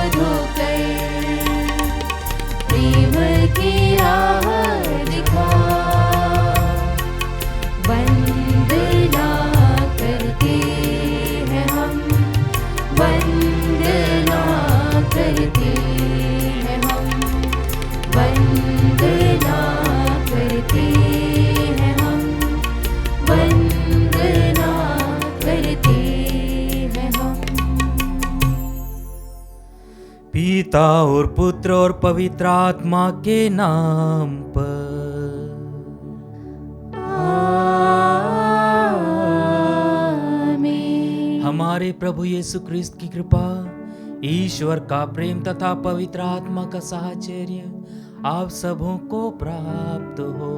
धोकर प्रेम की राह दिखा। वंदना करते हैं हम, वंदना करते हैं हम, वंदना करते हैं हम, वंदना करते हैं हम। पिता और पुत्र और पवित्र आत्मा के नाम पर। आमीन। हमारे प्रभु यीशु क्रिस्त की कृपा, ईश्वर का प्रेम तथा पवित्र आत्मा का साहचर्य आप सबों को प्राप्त हो।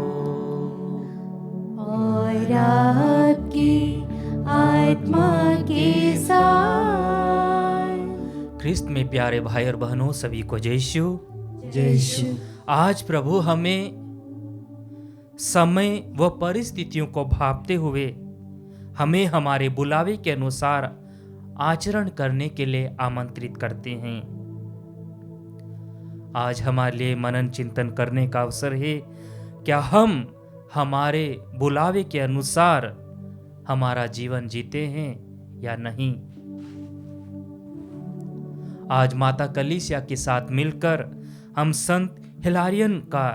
और आपकी आत्मा के साथ। ख्रिस्त में प्यारे भाई और बहनों, सभी को जय यीशु। जय यीशु। आज प्रभु हमें समय व परिस्थितियों को भांपते हुए हमें हमारे बुलावे के अनुसार आचरण करने के लिए आमंत्रित करते हैं। आज हमारे लिए मनन चिंतन करने का अवसर है। क्या हम हमारे बुलावे के अनुसार हमारा जीवन जीते हैं या नहीं? आज माता कलीसिया के साथ मिलकर हम संत हिलारियन का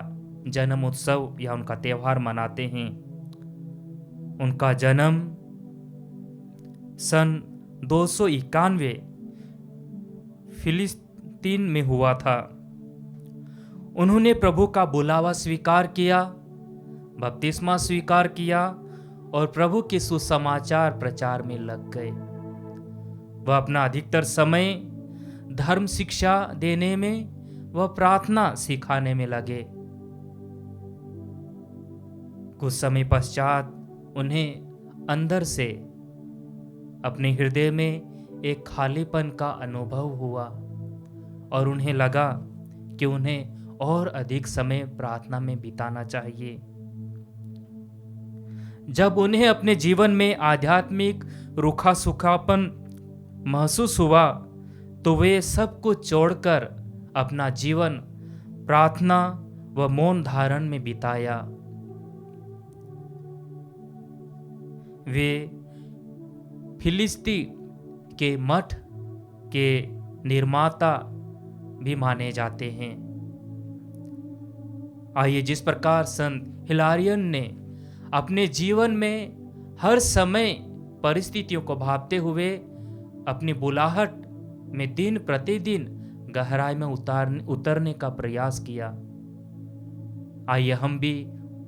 जन्म उत्सव या उनका त्योहार मनाते हैं। उनका जन्म सन 291 फिलिस्तीन में हुआ था। उन्होंने प्रभु का बुलावा स्वीकार किया, बपतिस्मा स्वीकार किया और प्रभु के सुसमाचार प्रचार में लग गए। वह अपना अधिकतर समय धर्म शिक्षा देने में व प्रार्थना सिखाने में लगे। कुछ समय पश्चात उन्हें अंदर से अपने हृदय में एक खालीपन का अनुभव हुआ और उन्हें लगा कि उन्हें और अधिक समय प्रार्थना में बिताना चाहिए। जब उन्हें अपने जीवन में आध्यात्मिक रूखा सूखापन महसूस हुआ तो वे सब कुछ छोड़कर अपना जीवन प्रार्थना व मौन धारण में बिताया। वे फिलिस्ती के मठ के निर्माता भी माने जाते हैं। आइए, जिस प्रकार संत हिलारियन ने अपने जीवन में हर समय परिस्थितियों को भांपते हुए अपनी बुलाहट में दिन प्रतिदिन गहराई में उतरने का प्रयास किया, आइए हम भी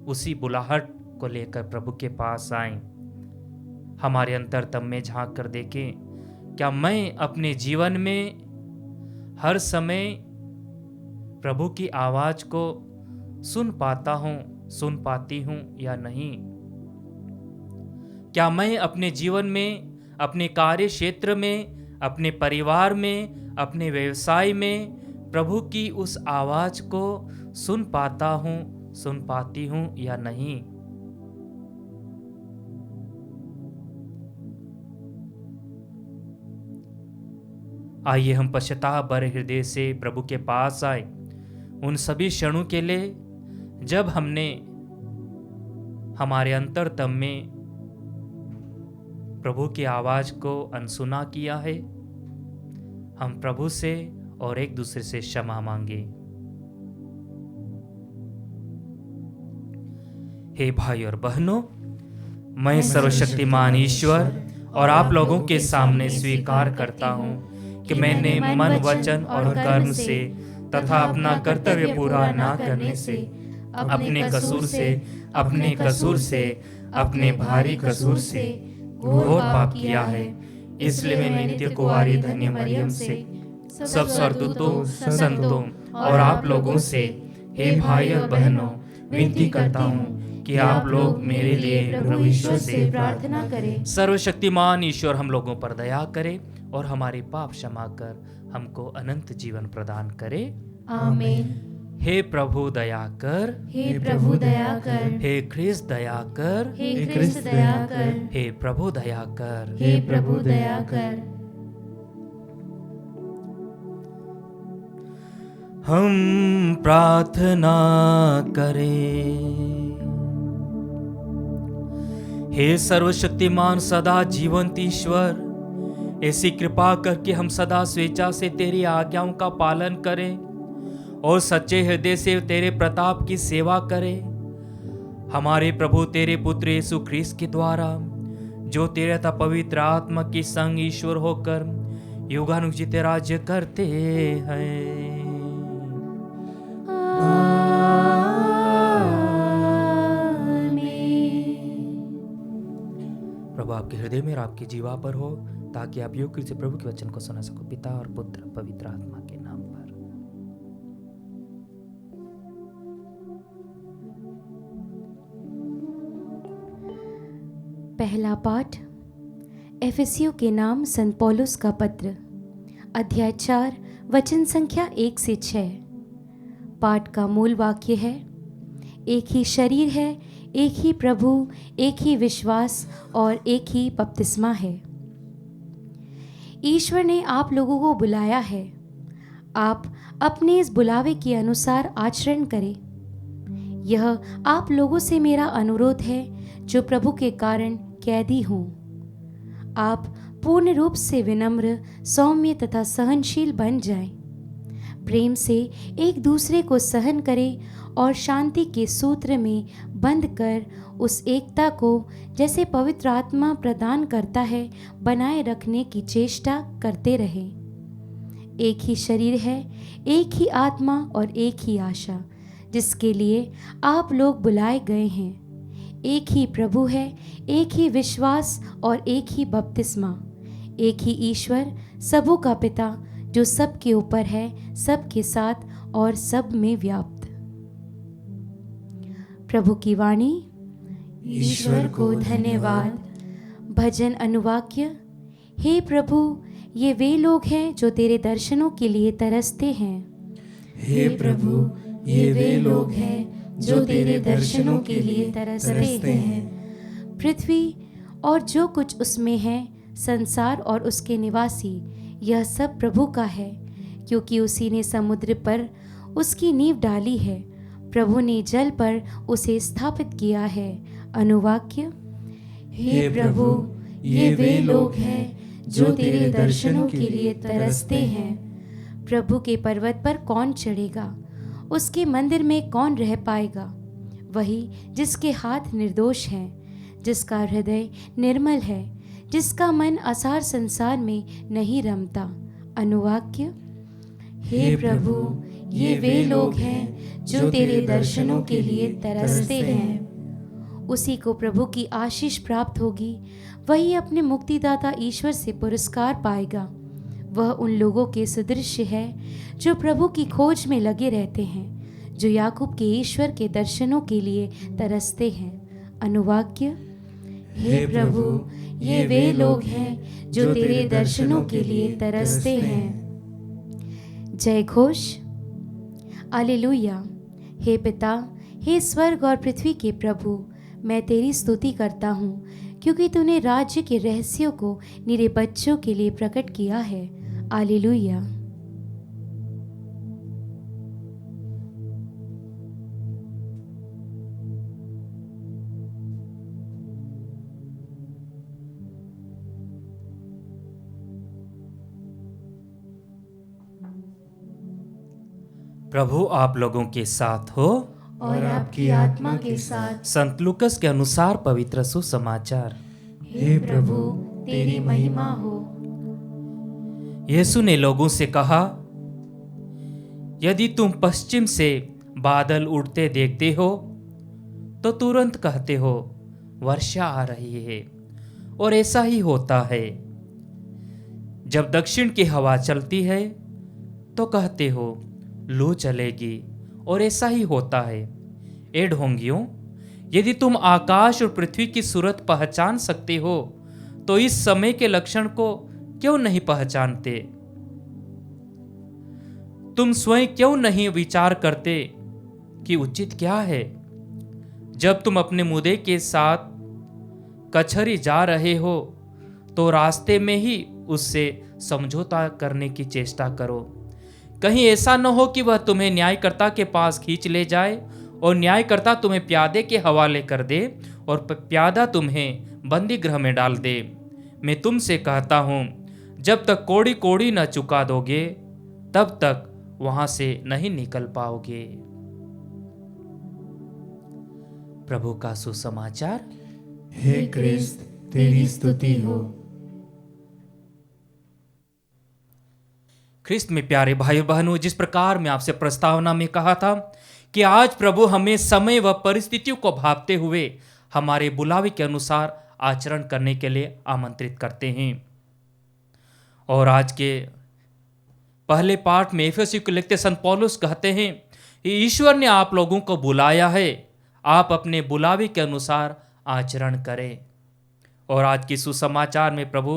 उसी बुलाहट को लेकर प्रभु के पास आएं। हमारे अंतरतम में झांक कर देखें, क्या मैं अपने जीवन में हर समय प्रभु की आवाज को सुन पाता हूं, सुन पाती हूं या नहीं? क्या मैं अपने जीवन में, अपने कार्य क्षेत्र में, अपने परिवार में, अपने व्यवसाय में प्रभु की उस आवाज को सुन पाता हूं, सुन पाती हूं या नहीं? आइए हम पश्चाताप भरे हृदय से प्रभु के पास आए उन सभी क्षणों के लिए जब हमने हमारे अंतरतम में प्रभु की आवाज को अनसुना किया है। हम प्रभु से और एक दूसरे से क्षमा मांगे। हे भाई और बहनों, मैं सर्वशक्तिमान ईश्वर और आप लोगों के सामने स्वीकार करता हूं कि मैंने मन, वचन और कर्म से तथा अपना कर्तव्य पूरा ना करने से, अपने कसूर से, अपने भारी कसूर से घोर पाप किया है। इसलिए मैं नित्य कुंवारी धन्य मरियम से, सब स्वर्गदूतों, संतों और आप लोगों से, हे भाई और बहनों, विनती करता हूँ कि आप लोग मेरे लिए प्रभु ईश्वर से प्रार्थना करें। सर्वशक्तिमान ईश्वर हम लोगों पर दया करे और हमारे पाप क्षमा कर हमको अनंत जीवन प्रदान करे। आमीन। हे प्रभु दया कर, हे प्रभु दया कर, हे ख्रिस्त दया कर, हे ख्रिस्त दया कर, हे प्रभु दया कर। हे प्रभु दया कर। हम प्रार्थना करें। हे सर्वशक्तिमान सदा जीवंत ईश्वर, ऐसी कृपा करके हम सदा स्वेच्छा से तेरी आज्ञाओं का पालन करें और सच्चे हृदय से तेरे प्रताप की सेवा करें। हमारे प्रभु तेरे पुत्र यीशु ख्रीस्त के द्वारा, जो तेरे तथा पवित्र आत्मा की संग ईश्वर होकर युगानुयुग राज्य करते हैं। प्रभु आपके हृदय में और आपके जीवा पर हो, ताकि आप योग्य से प्रभु के वचन को सुना सको। पिता और पुत्र पवित्र आत्मा के नाम पर। पहला पाठ एफेसियों के नाम संत पौलुस का पत्र, अध्याय 4 वचन संख्या 1 से 6। पाठ का मूल वाक्य है, एक ही शरीर है, एक ही प्रभु, एक ही विश्वास और एक ही बपतिस्मा है। ईश्वर ने आप लोगों को बुलाया है, आप अपने इस बुलावे के अनुसार आचरण करें। यह आप लोगों से मेरा अनुरोध है, जो प्रभु के कारण कैदी हूँ। आप पूर्ण रूप से विनम्र, सौम्य तथा सहनशील बन जाएं। प्रेम से एक दूसरे को सहन करें और शांति के सूत्र में बंध कर उस एकता को, जैसे पवित्र आत्मा प्रदान करता है, बनाए रखने की चेष्टा करते रहें। एक ही शरीर है, एक ही आत्मा और एक ही आशा, जिसके लिए आप लोग बुलाए गए हैं। एक ही प्रभु है, एक ही विश्वास और एक ही बपतिस्मा। एक ही ईश्वर, सबों का पिता, जो सबके ऊपर है, सबके साथ और सब में व्याप्त। प्रभु की वाणी। ईश्वर को धन्यवाद। भजन अनुवाक्य। हे प्रभु, ये वे लोग हैं जो तेरे दर्शनों के लिए तरसते हैं। हे प्रभु, ये वे लोग हैं जो तेरे दर्शनों के लिए तरसते हैं। पृथ्वी और जो कुछ उसमें है, संसार और उसके निवासी, यह सब प्रभु का है, क्योंकि उसी ने समुद्र पर उसकी नींव डाली है, प्रभु ने जल पर उसे स्थापित किया है। अनुवाक्य। हे प्रभु, ये वे लोग हैं जो तेरे दर्शनों के लिए तरसते हैं। प्रभु के पर्वत पर कौन चढ़ेगा? उसके मंदिर में कौन रह पाएगा? वही जिसके हाथ निर्दोष हैं, जिसका हृदय निर्मल है, जिसका मन असार संसार में नहीं रमता। अनुवाक्य। हे प्रभु, ये वे लोग हैं जो तेरे दर्शनों के लिए तरसते हैं। उसी को प्रभु की आशीष प्राप्त होगी, वही अपने मुक्तिदाता ईश्वर से पुरस्कार पाएगा। वह उन लोगों के सदृश्य है जो प्रभु की खोज में लगे रहते हैं, जो याकूब के ईश्वर के दर्शनों के लिए तरसते हैं। अनुवाक्य। हे प्रभु, ये वे लोग हैं जो तेरे दर्शनों के लिए तरसते हैं। जय घोष। हालेलुया। हे पिता, हे स्वर्ग और पृथ्वी के प्रभु, मैं तेरी स्तुति करता हूँ, क्योंकि तूने राज्य के रहस्यों को निरे बच्चों के लिए प्रकट किया है। हालेलुया। प्रभु आप लोगों के साथ हो और आपकी आत्मा के साथ। संत लूकस के अनुसार पवित्र सुसमाचार। हे प्रभु, तेरी महिमा हो। यीशु ने लोगों से कहा, यदि तुम पश्चिम से बादल उड़ते देखते हो तो तुरंत कहते हो वर्षा आ रही है, और ऐसा ही होता है। जब दक्षिण की हवा चलती है तो कहते हो लू चलेगी, और ऐसा ही होता है। ए ढोंगियों, यदि तुम आकाश और पृथ्वी की सूरत पहचान सकते हो तो इस समय के लक्षण को क्यों नहीं पहचानते? तुम स्वयं क्यों नहीं विचार करते कि उचित क्या है? जब तुम अपने मुदे के साथ कचहरी जा रहे हो तो रास्ते में ही उससे समझौता करने की चेष्टा करो, कहीं ऐसा न हो कि वह तुम्हें न्यायकर्ता के पास खींच ले जाए और न्यायकर्ता तुम्हें प्यादे के हवाले कर दे और प्यादा तुम्हें बंदी गृह में डाल दे। मैं तुमसे कहता हूं, जब तक कोड़ी कोड़ी न चुका दोगे तब तक वहां से नहीं निकल पाओगे। प्रभु का सुसमाचार। हे क्रिस्त, तेरी स्तुति हो। ख्रिस्त में प्यारे भाई बहनों, जिस प्रकार मैं आपसे प्रस्तावना में कहा था कि आज प्रभु हमें समय व परिस्थितियों को भांपते हुए हमारे बुलावे के अनुसार आचरण करने के लिए आमंत्रित करते हैं। और आज के पहले पाठ में एफेसियों को लिखते संत पौलुस कहते हैं, ईश्वर ने आप लोगों को बुलाया है, आप अपने बुलावे के अनुसार आचरण करें। और आज की सुसमाचार में प्रभु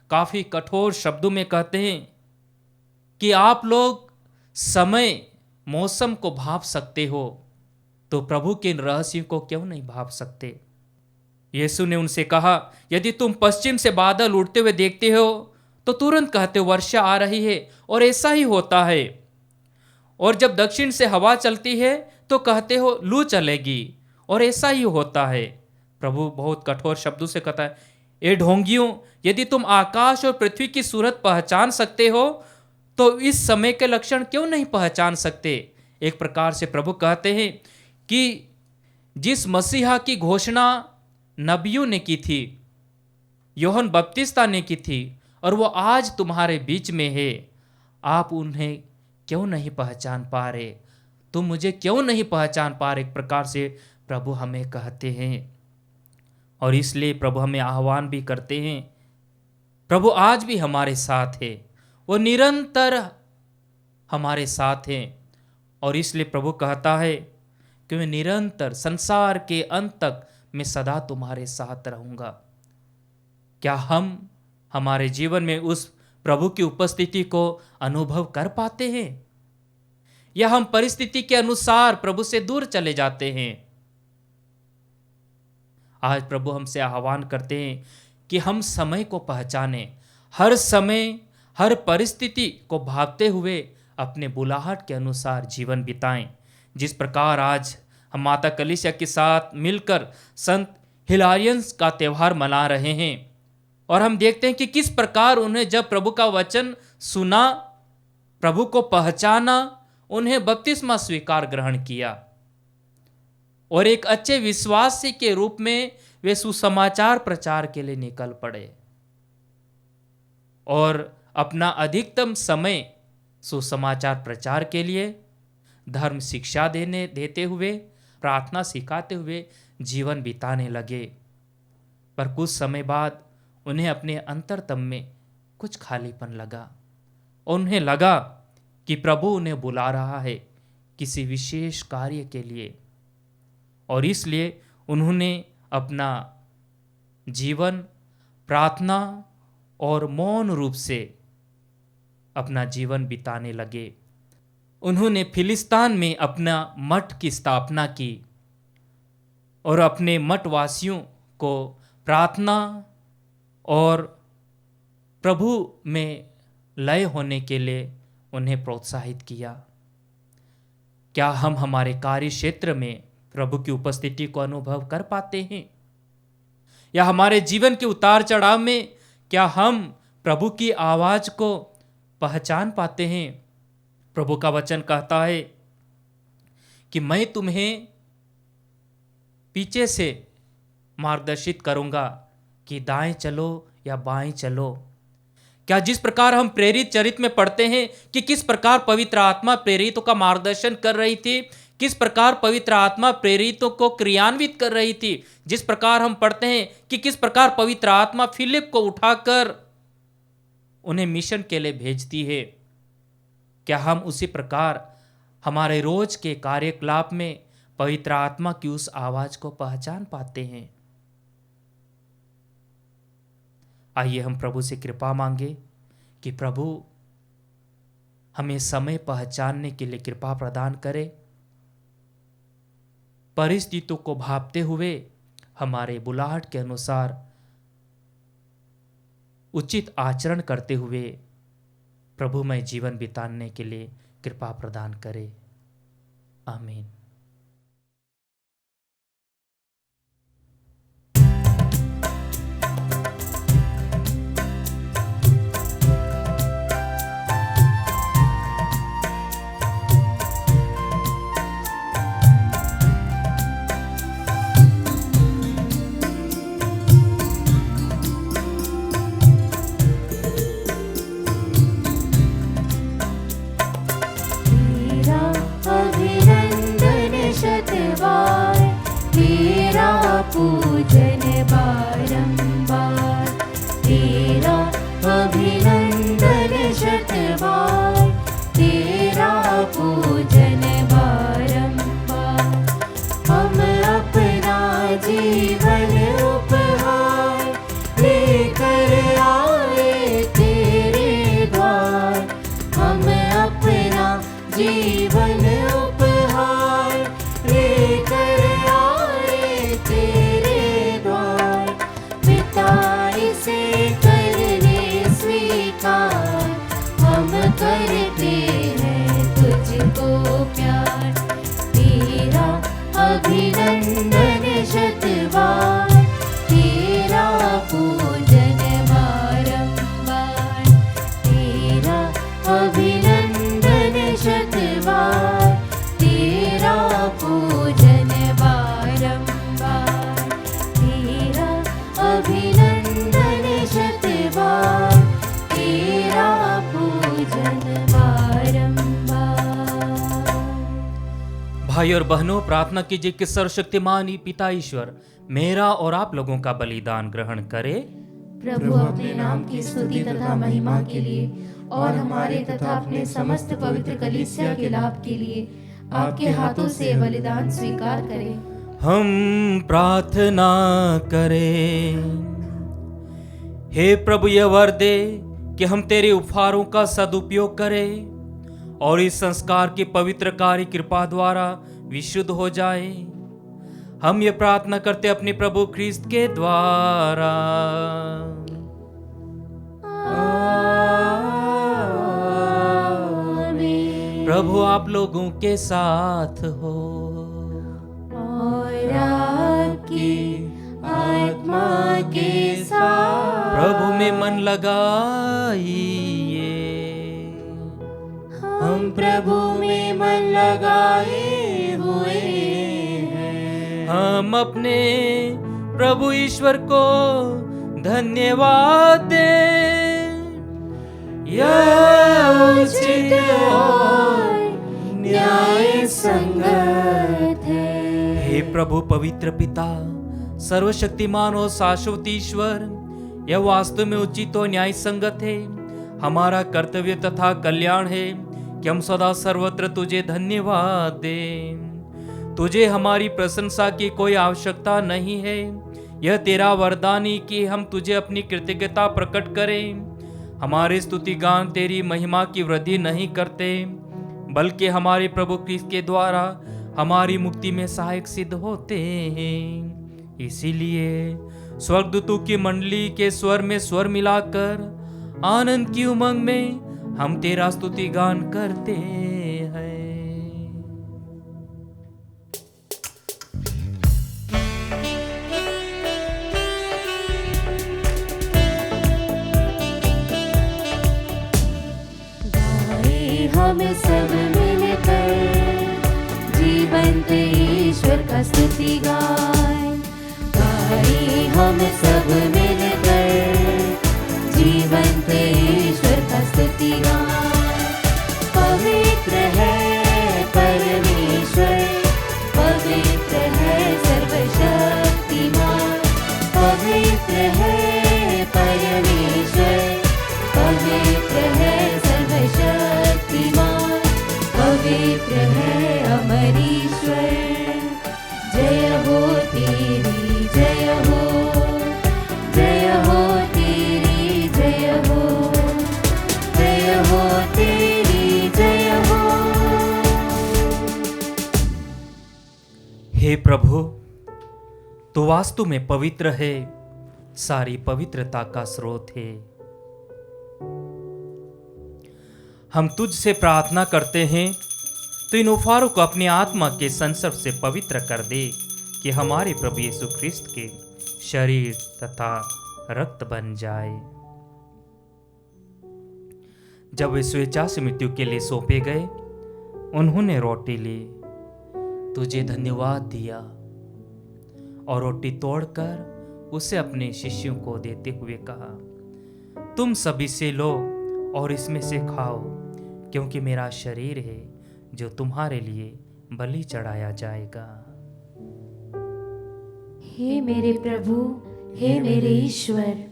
काफी कठोर शब्दों में कहते हैं कि आप लोग समय मौसम को भांप सकते हो, तो प्रभु के इन रहस्यों को क्यों नहीं भांप सकते। यीशु ने उनसे कहा, यदि तुम पश्चिम से बादल उड़ते हुए देखते हो तो तुरंत कहते हो वर्षा आ रही है, और ऐसा ही होता है। और जब दक्षिण से हवा चलती है तो कहते हो लू चलेगी, और ऐसा ही होता है। प्रभु बहुत कठोर शब्दों से कहता है, ए ढोंगियों, यदि तुम आकाश और पृथ्वी की सूरत पहचान सकते हो तो इस समय के लक्षण क्यों नहीं पहचान सकते। एक प्रकार से प्रभु कहते हैं कि जिस मसीहा की घोषणा नबियों ने की थी, यूहन्ना बपतिस्ता ने की थी, और वो आज तुम्हारे बीच में है, आप उन्हें क्यों नहीं पहचान पा रहे, तुम मुझे क्यों नहीं पहचान पा रहे। एक प्रकार से प्रभु हमें कहते हैं, और इसलिए प्रभु हमें आह्वान भी करते हैं। प्रभु आज भी हमारे साथ है, वो निरंतर हमारे साथ हैं, और इसलिए प्रभु कहता है कि मैं निरंतर संसार के अंत तक मैं सदा तुम्हारे साथ रहूंगा। क्या हम हमारे जीवन में उस प्रभु की उपस्थिति को अनुभव कर पाते हैं, या हम परिस्थिति के अनुसार प्रभु से दूर चले जाते हैं। आज प्रभु हमसे आह्वान करते हैं कि हम समय को पहचानें, हर समय हर परिस्थिति को भांपते हुए अपने बुलाहट के अनुसार जीवन बिताएं। जिस प्रकार आज हम माता कलीसिया के साथ मिलकर संत हिलारियंस का त्यौहार मना रहे हैं, और हम देखते हैं कि किस प्रकार उन्हें जब प्रभु का वचन सुना, प्रभु को पहचाना, उन्हें बपतिस्मा स्वीकार ग्रहण किया, और एक अच्छे विश्वासी के रूप में वे सुसमाचार प्रचार के लिए निकल पड़े, और अपना अधिकतम समय सुसमाचार प्रचार के लिए, धर्म शिक्षा देते हुए, प्रार्थना सिखाते हुए जीवन बिताने लगे। पर कुछ समय बाद उन्हें अपने अंतरतम में कुछ खालीपन लगा, और उन्हें लगा कि प्रभु उन्हें बुला रहा है किसी विशेष कार्य के लिए, और इसलिए उन्होंने अपना जीवन प्रार्थना और मौन रूप से अपना जीवन बिताने लगे। उन्होंने फिलिस्तीन में अपना मठ की स्थापना की, और अपने मठवासियों को प्रार्थना और प्रभु में लय होने के लिए उन्हें प्रोत्साहित किया। क्या हम हमारे कार्य क्षेत्र में प्रभु की उपस्थिति को अनुभव कर पाते हैं, या हमारे जीवन के उतार चढ़ाव में क्या हम प्रभु की आवाज को पहचान पाते हैं। प्रभु का वचन कहता है कि मैं तुम्हें पीछे से मार्गदर्शित करूंगा कि दाएं चलो या बाएं चलो। क्या जिस प्रकार हम प्रेरित चरित्र में पढ़ते हैं कि किस प्रकार पवित्र आत्मा प्रेरितों का मार्गदर्शन कर रही थी, किस प्रकार पवित्र आत्मा प्रेरितों को क्रियान्वित कर रही थी, जिस प्रकार हम पढ़ते हैं कि किस प्रकार पवित्र आत्मा फिलिप को उठाकर उन्हें मिशन के लिए भेजती है, क्या हम उसी प्रकार हमारे रोज के कार्यकलाप में पवित्र आत्मा की उस आवाज को पहचान पाते हैं। आइए हम प्रभु से कृपा मांगे कि प्रभु हमें समय पहचानने के लिए कृपा प्रदान करे, परिस्थितियों को भांपते हुए हमारे बुलाहट के अनुसार उचित आचरण करते हुए प्रभुमय जीवन बिताने के लिए कृपा प्रदान करे। आमीन। पूजन बारंबार, तेरा अभिनंदन शतबार, तेरा पूजन बारंबार। हम अपना जीवन उपहार लेकर आए तेरे द्वार, हम अपना जीवन उपहार लेकर आए तेरे द्वार। पिता इसे करने स्वीकार, हम करते हैं तुझको प्यार, तेरा अभिनंदन शतबार, तेरा पूजन बारंबार, तेरा अभिनंदन शतबार, तेरा पूजन बारंबार, तेरा अभिनंदन शतबार, तेरा पूजन बारंबार। भाई और बहनों, प्रार्थना कीजिए कि सर्वशक्तिमान पिता ईश्वर मेरा और आप लोगों का बलिदान ग्रहण करे। प्रभु अपने नाम की स्तुति तथा महिमा के लिए और हमारे तथा अपने समस्त पवित्र कलीसिया के लाभ के लिए आपके हाथों से बलिदान स्वीकार करें। हम प्रार्थना करें। हे प्रभु, यह वर दे कि हम तेरे उपहारों का सदुपयोग करें और इस संस्कार की पवित्र कार्य कृपा द्वारा विशुद्ध हो जाए। हम ये प्रार्थना करते अपने प्रभु ख्रिस्त के द्वारा। आमीन। प्रभु आप लोगों के साथ हो और आपकी आत्मा के साथ। प्रभु में मन लगाइए। हम प्रभु में मन लगाए हुए हैं। हम अपने प्रभु ईश्वर को धन्यवाद दें। यह उचित और न्याय संगत है। हे प्रभु पवित्र पिता, सर्वशक्तिमान और शाश्वत ईश्वर, यह वास्तव में उचित और न्याय संगत है। हमारा कर्तव्य तथा कल्याण है कि हम सदा सर्वत्र तुझे धन्यवाद दें। तुझे हमारी प्रशंसा की कोई आवश्यकता नहीं है। यह तेरा वरदान ही कि हम तुझे अपनी कृतज्ञता प्रकट करें। हमारे स्तुति गान तेरी महिमा की वृद्धि नहीं करते, बल्कि हमारे प्रभु क्रिस्त के द्वारा हमारी मुक्ति में सहायक सिद्ध होते हैं। इसीलिए स्वर्गदूतों की मंडली के स्वर में स्वर मिलाकर आनंद की उमंग में हम तेरा स्तुति गान करते हैं। हम सब मिलकर जीवंत ईश्वर का स्तुति गाएं। गाएं हम सब मिलकर जीवंत ईश्वर का स्तुति गाएं। पवित्र है परमेश्वर, पवित्र है सर्वशक्तिमान, पवित्र है परमेश्वर, पवित्र है सर्वशक्तिमान, पवित्र है अमर ईश्वर। जय हो तेरी जय हो, जय हो तेरी जय हो, जय हो तेरी जय हो। हे प्रभु, तू वास्तु में पवित्र है, सारी पवित्रता का स्रोत है। हम तुझसे प्रार्थना करते हैं, तो इन उपहारों को अपनी आत्मा के संसर्ग से पवित्र कर दे, कि हमारे प्रभु यीशु ख्रिस्त के शरीर तथा रक्त बन जाए। जब वे स्वेच्छा से मृत्यु के लिए सौंपे गए, उन्होंने रोटी ली, तुझे धन्यवाद दिया और रोटी तोड़कर उसे अपने शिष्यों को देते हुए कहा, तुम सभी से लो और इसमें से खाओ, क्योंकि मेरा शरीर है जो तुम्हारे लिए बलि चढ़ाया जाएगा। हे मेरे प्रभु, हे मेरे ईश्वर।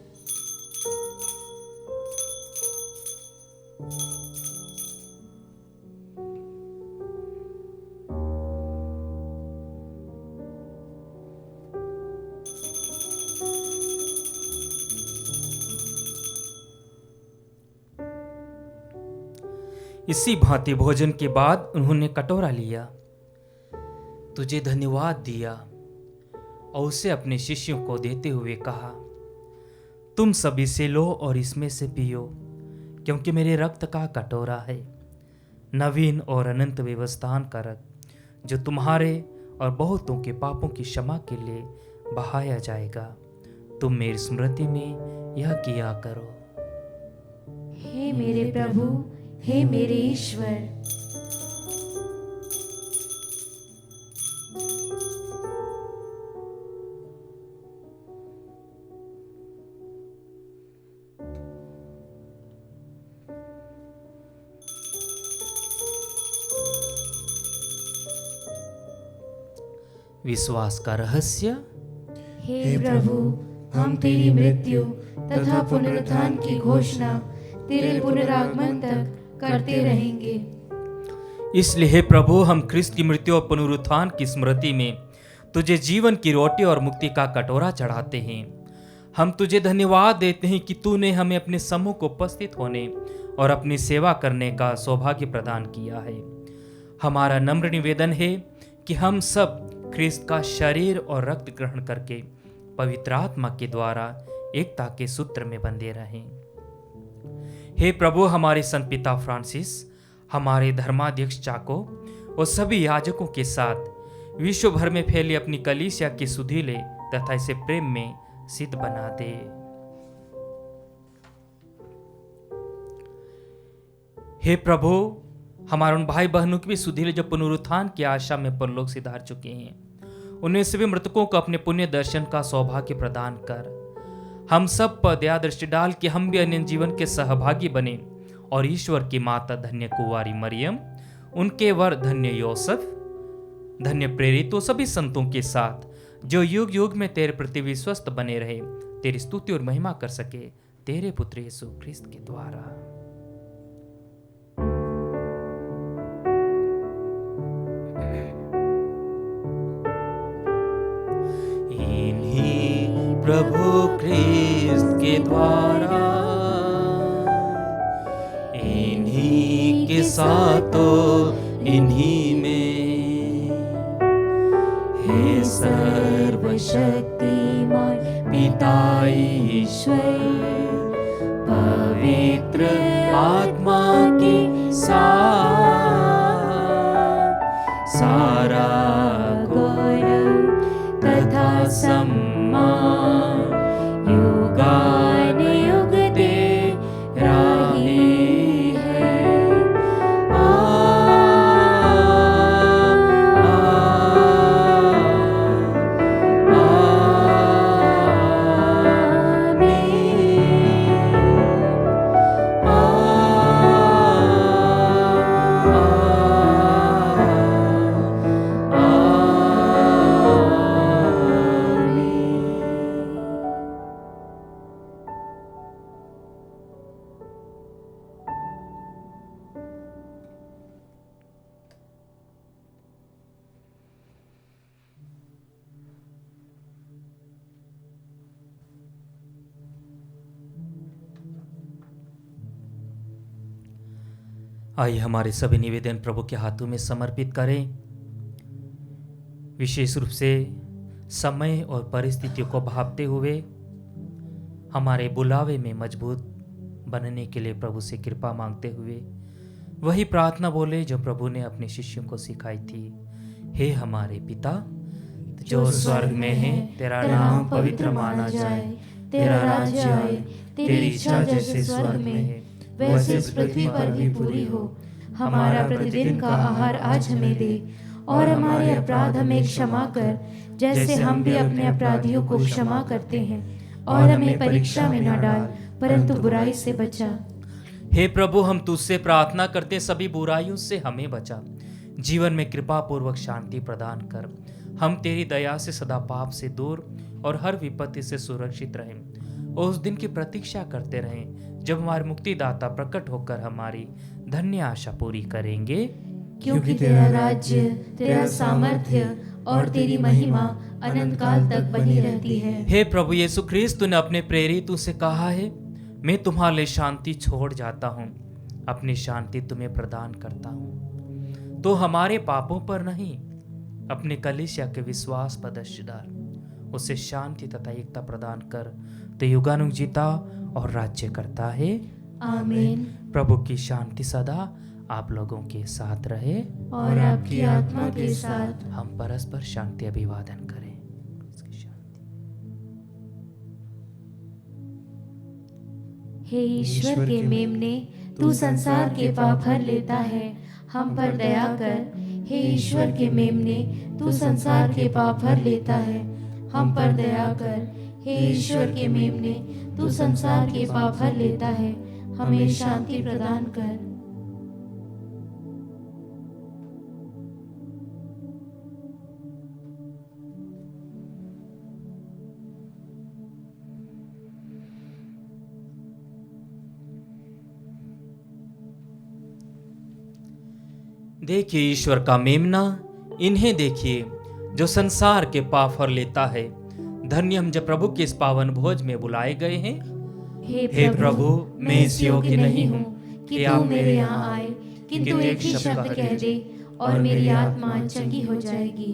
इसी भांति भोजन के बाद उन्होंने कटोरा लिया, तुझे धन्यवाद दिया और उसे अपने शिष्यों को देते हुए कहा, तुम सभी से लो और इसमें से पियो, क्योंकि मेरे रक्त का कटोरा है, नवीन और अनंत व्यवस्थान का रक्त, जो तुम्हारे और बहुतों के पापों की क्षमा के लिए बहाया जाएगा। तुम मेरी स्मृति में यह किया करो। हे मेरे प्रभु, हे मेरे ईश्वर। विश्वास का रहस्य। हे प्रभु, हम तेरी मृत्यु तथा पुनरुत्थान की घोषणा तेरे पुनरागमन तक करते रहेंगे। इसलिए हे प्रभु, हम ख्रिस्त की मृत्यु और पुनरुत्थान की स्मृति में तुझे जीवन की रोटी और मुक्ति का कटोरा चढ़ाते हैं। हम तुझे धन्यवाद देते हैं कि तूने हमें अपने समूह को उपस्थित होने और अपनी सेवा करने का सौभाग्य प्रदान किया है। हमारा नम्र निवेदन है कि हम सब ख्रिस्त का शरीर और रक्त ग्रहण करके पवित्र आत्मा के द्वारा एकता के सूत्र में बंधे रहें। हे प्रभु, हमारे संत पिता फ्रांसिस, हमारे धर्माध्यक्ष चाको और सभी याजकों के साथ विश्व भर में फैली अपनी कलीसिया के सुधीले तथा इसे प्रेम में सिद्ध बना दे। हे प्रभु, हमारे उन भाई बहनों की भी सुधीले जो पुनरुत्थान की आशा में परलोक सिधार चुके हैं, उन्हें सभी मृतकों को अपने पुण्य दर्शन का सौभाग्य प्रदान कर। हम सब पर दया दृष्टि डाल कि हम भी अन्य जीवन के सहभागी बने और ईश्वर की माता धन्य कुंवारी मरियम, उनके वर धन्य योसेफ, धन्य प्रेरितों सभी संतों के साथ जो युग युग में तेरे प्रति विश्वस्त बने रहे, तेरी स्तुति और महिमा कर सके, तेरे पुत्र यीशु ख्रिस्त के द्वारा। प्रभु ख्रिस्त के द्वारा, इन्हीं के साथों इन्हीं में, हे सर्वशक्तिमान पिता ईश्वर, पवित्र आत्मा के साथ सारा गौरव तथा सम्मान युगान युग तेरा ही है। आइए हमारे सभी निवेदन प्रभु के हाथों में समर्पित करें। विशेष रूप से समय और परिस्थितियों को भांपते हुए हमारे बुलावे में मजबूत बनने के लिए प्रभु से कृपा मांगते हुए वही प्रार्थना बोले जो प्रभु ने अपने शिष्यों को सिखाई थी। हे हमारे पिता जो स्वर्ग में है, तेरा नाम पवित्र माना जाए, तेरा राज्य आए, तेरी इच्छा जैसे स्वर्ग में है वैसे इस पृथ्वी पर भी पूरी हो। हमारा प्रतिदिन का आहार आज हमें दे, और हमारे अपराध हमें क्षमा कर, जैसे हम भी अपने अपराधियों को क्षमा करते हैं, और हमें परीक्षा में न डाल, परंतु बुराई से बचा। हे प्रभु, हम तुझसे प्रार्थना करते हैं, सभी बुराइयों से हमें बचा, जीवन में कृपा पूर्वक शांति प्रदान कर। हम तेरी दया से सदा पाप से दूर और हर विपत्ति से सुरक्षित रहें, और उस दिन की प्रतीक्षा करते रहें जब हमारे मुक्तिदाता प्रकट होकर हमारी धन्य आशा पूरी करेंगे। क्योंकि तेरा राज्य, तेरा सामर्थ्य और तेरी महिमा अनंत काल तक बनी रहती है। हे प्रभु यीशु ख्रीस्त, तूने अपने प्रेरितों से कहा है, मैं तुम्हारे लिए शांति छोड़ जाता हूँ, अपनी शांति तुम्हें प्रदान करता हूँ। तो हमारे पापों पर नहीं, अपने कलीसिया के विश्वास पर दृष्टि डाल, उसे शांति तथा एकता प्रदान कर, तो युगानुग जीता और राज्य करता है। आमीन। प्रभु की शांति सदा आप लोगों के साथ रहे और आपकी आत्मा के साथ। हम परस्पर शांति अभिवादन करें। हे ईश्वर के मेमने, तू संसार के पाप हर लेता है, हम पर दया कर। हे ईश्वर के मेमने, तू संसार के पाप हर लेता है, हम पर दया कर। हे ईश्वर के मेमने, तू संसार के पाप हर लेता है, हमें शांति प्रदान कर। देखिए ईश्वर का मेमना, इन्हें देखिए जो संसार के पाप हर लेता है। धन्य हम जब प्रभु के इस पावन भोज में बुलाए गए हैं। हे प्रभु, मैं इस योग्य नहीं हूँ कि आप मेरे यहाँ आए, किंतु एक ही शब्द कह दे और मेरी आत्मा चंगी हो जाएगी।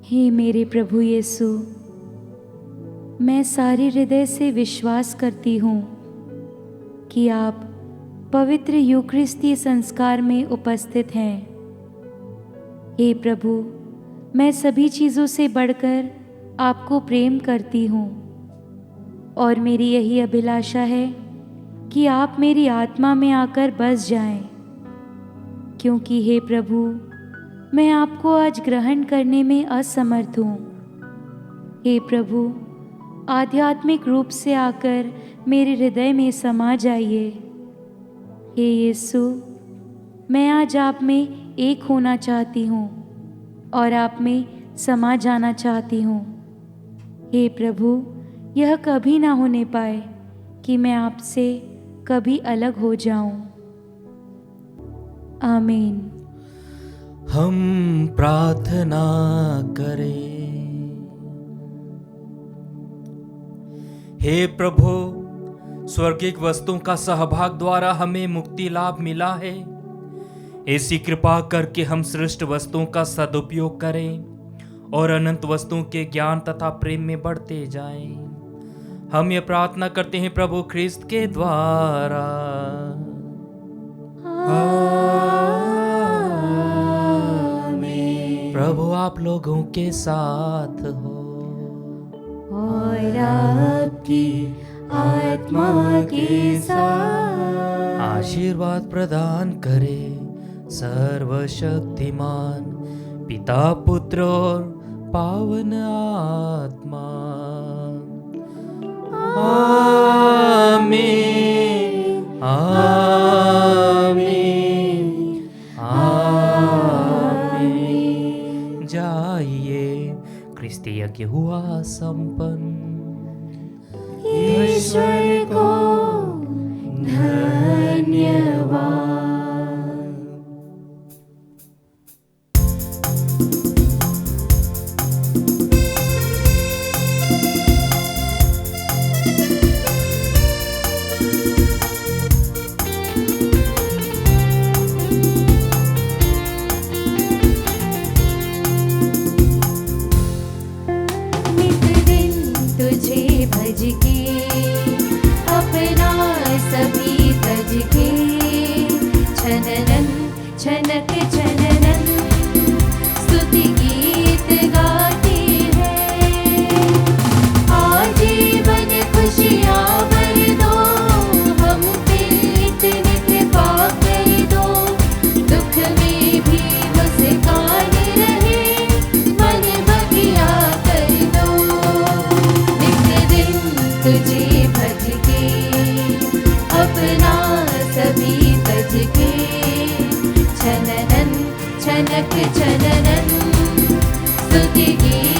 हे मेरे प्रभु यीशु, मैं सारे हृदय से विश्वास करती हूँ कि आप पवित्र यूकरिस्ती संस्कार में उपस्थित हैं। हे प्रभु, मैं सभी चीज़ों से बढ़कर आपको प्रेम करती हूँ, और मेरी यही अभिलाषा है कि आप मेरी आत्मा में आकर बस जाएं, क्योंकि हे प्रभु, मैं आपको आज ग्रहण करने में असमर्थ हूँ। हे प्रभु, आध्यात्मिक रूप से आकर मेरे हृदय में समा जाइए। हे यीशु, मैं आज आप में एक होना चाहती हूँ और आप में समा जाना चाहती हूँ। हे प्रभु, यह कभी ना होने पाए कि मैं आपसे कभी अलग हो जाऊं। आमीन। हम प्रार्थना करें। हे प्रभु, स्वर्गिक वस्तुओं का सहभाग द्वारा हमें मुक्ति लाभ मिला है। ऐसी कृपा करके हम श्रेष्ठ वस्तुओं का सदुपयोग करें और अनंत वस्तुओं के ज्ञान तथा प्रेम में बढ़ते जाएं। हम ये प्रार्थना करते हैं प्रभु ख्रिस्त के द्वारा। प्रभु आप लोगों के साथ हो और आपकी आत्मा के साथ। आशीर्वाद प्रदान करे सर्वशक्तिमान पिता, पुत्र और पावन आत्मा। आमीन, आमीन, आमीन। जाइए, क्रिस्ती यज्ञ हुआ संपन्न। ईश्वर को धन्यवाद। बज के छननन छनक छननन स्तुति गीत